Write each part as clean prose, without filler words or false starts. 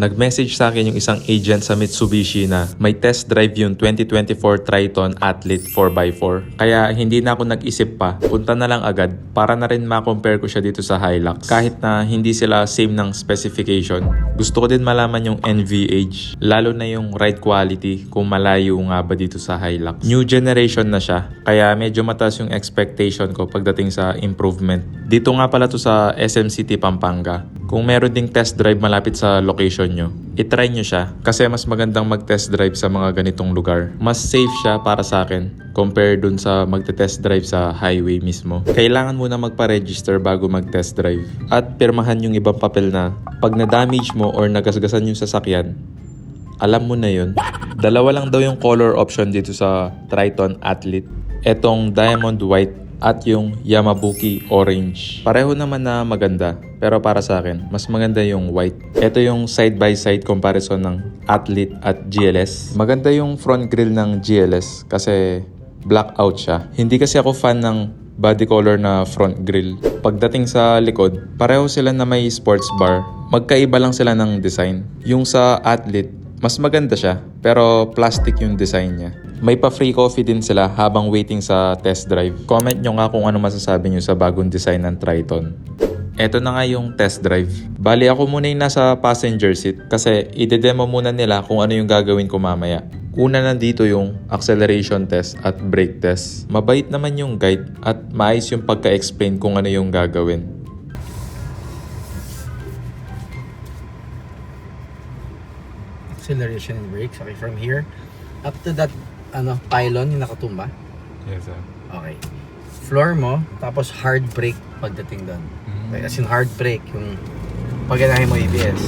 Nag-message sa akin yung isang agent sa Mitsubishi na may test drive yung 2024 Triton Athlete 4x4. Kaya hindi na ako nag-isip pa, punta na lang agad para na rin ma-compare ko siya dito sa Hilux. Kahit na hindi sila same ng specification, gusto ko din malaman yung NVH, lalo na yung ride quality kung malayo nga ba dito sa Hilux. New generation na siya, kaya medyo mataas yung expectation ko pagdating sa improvement. Dito nga pala to sa SM City, Pampanga. Kung meron ding test drive malapit sa location nyo, itry nyo siya kasi mas magandang mag-test drive sa mga ganitong lugar. Mas safe siya para sa akin compare dun sa magte-test drive sa highway mismo. Kailangan muna magpa-register bago mag-test drive at pirmahan yung ibang papel na pag na-damage mo or nagasgasan yung sasakyan, alam mo na yun. Dalawa lang daw yung color option dito sa Triton Athlete. Etong Diamond White at yung Yamabuki Orange. Pareho naman na maganda, pero para sa akin, mas maganda yung white. Ito yung side-by-side comparison ng Athlete at GLS. Maganda yung front grille ng GLS kasi blackout siya. Hindi kasi ako fan ng body color na front grille. Pagdating sa likod, pareho sila na may sports bar. Magkaiba lang sila ng design. Yung sa Athlete, mas maganda siya, pero plastic yung design niya. May pa-free coffee din sila habang waiting sa test drive. Comment nyo nga kung ano masasabi nyo sa bagong design ng Triton. Eto na nga yung test drive. Bali ako muna yung nasa passenger seat kasi ide-demo muna nila kung ano yung gagawin ko mamaya. Una nandito yung acceleration test at brake test. Mabait naman yung guide at maayos yung pagka-explain kung ano yung gagawin. Acceleration and brakes. Okay, from here up to that pylon yung nakatumba. Yes, sir. Okay. Floor mo, tapos hard brake pagdating doon. Okay, as in hard brake, yung paganahin mo ABS.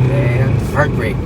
And hard brake.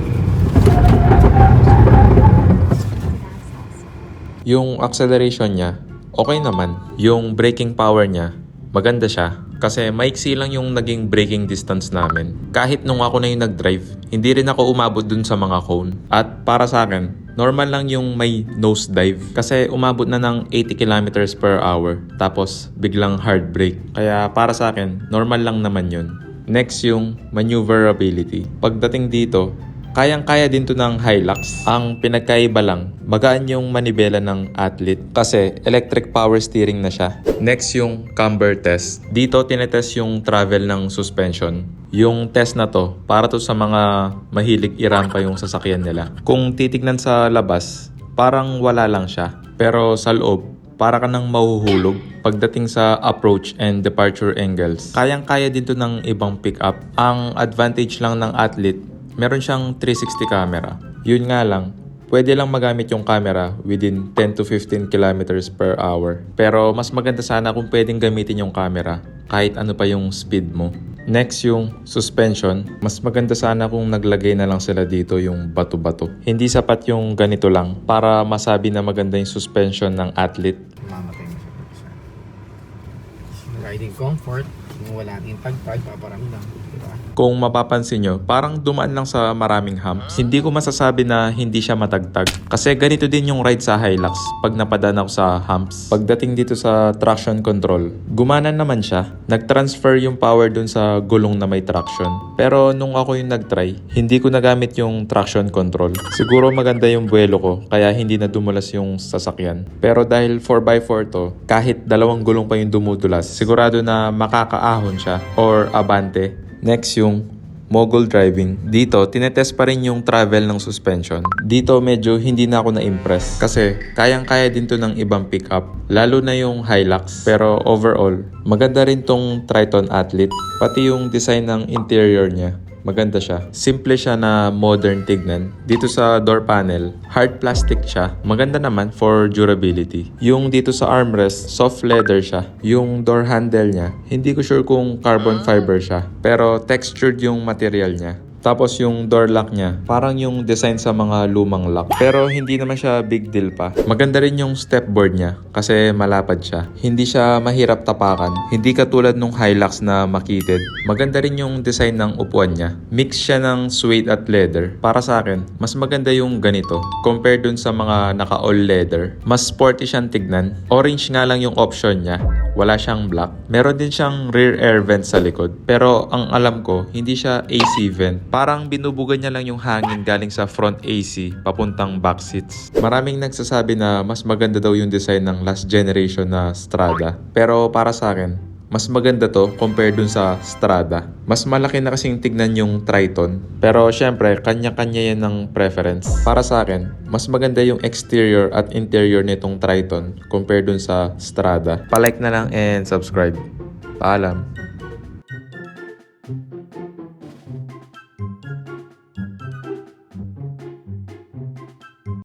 Yung acceleration niya, okay naman. Yung braking power niya, maganda siya. Kasi maiksi lang yung naging braking distance namin. Kahit nung ako na yung nag-drive, hindi rin ako umabot dun sa mga cone. At para sa akin, normal lang yung may nose dive. Kasi umabot na ng 80 kilometers per hour. Tapos biglang hard brake. Kaya para sa akin, normal lang naman yun. Next yung maneuverability. Pagdating dito, kayang-kaya din to ng Hilux. Ang pinagkaiba lang, magaan yung manibela ng Athlete kasi electric power steering na siya. Next yung camber test. Dito tinetest yung travel ng suspension. Yung test na to, para to sa mga mahilig irampa yung sasakyan nila. Kung titignan sa labas, parang wala lang siya. Pero sa loob, para ka nang mahuhulog pagdating sa approach and departure angles. Kayang-kaya din to ng ibang pickup. Ang advantage lang ng Athlete, meron siyang 360 camera. Yun nga lang, pwede lang magamit yung camera within 10 to 15 kilometers per hour. Pero mas maganda sana kung pwedeng gamitin yung camera kahit ano pa yung speed mo. Next yung suspension. Mas maganda sana kung naglagay na lang sila dito yung bato-bato. Hindi sapat yung ganito lang para masabi na maganda yung suspension ng Athlete. Mamatay mo siya. Riding comfort, kung wala nang tag-tag, paparamdam. Diba? Kung mapapansin nyo, parang dumaan lang sa maraming humps. Hindi ko masasabi na hindi siya matagtag. Kasi ganito din yung ride sa Hilux pag napadaan ako sa humps. Pagdating dito sa traction control, gumana naman siya. Nag-transfer yung power dun sa gulong na may traction. Pero nung ako yung nag-try, hindi ko nagamit yung traction control. Siguro maganda yung buwelo ko, kaya hindi na dumulas yung sasakyan. Pero dahil 4x4 to, kahit dalawang gulong pa yung dumudulas, sigurado na makakaahon siya or abante. Next yung mogul driving. Dito, tinetest pa rin yung travel ng suspension. Dito medyo hindi na ako na-impress kasi kayang-kaya din to ng ibang pickup. Lalo na yung Hilux. Pero overall, maganda rin tong Triton Athlete. Pati yung design ng interior niya. Maganda siya. Simple siya na modern tignan. Dito sa door panel, hard plastic siya. Maganda naman for durability. Yung dito sa armrest, soft leather siya. Yung door handle niya, hindi ko sure kung carbon fiber siya. Pero textured yung material niya. Tapos yung door lock niya, parang yung design sa mga lumang lock. Pero hindi naman siya big deal pa. Maganda rin yung stepboard niya kasi malapad siya. Hindi siya mahirap tapakan. Hindi katulad nung Hilux na makitid. Maganda rin yung design ng upuan niya. Mix siya ng suede at leather. Para sa akin, mas maganda yung ganito compared dun sa mga naka-all leather. Mas sporty siyang tignan. Orange nga lang yung option niya. Wala siyang black. Meron din siyang rear air vent sa likod. Pero ang alam ko, hindi siya AC vent. Parang binubugan niya lang yung hangin galing sa front AC papuntang back seats. Maraming nagsasabi na mas maganda daw yung design ng last generation na Strada. Pero para sa akin, mas maganda to compare dun sa Strada. Mas malaki na kasing tignan yung Triton. Pero syempre, kanya-kanya yan ng preference. Para sa akin, mas maganda yung exterior at interior nitong Triton compare dun sa Strada. Pa-like na lang and subscribe. Paalam.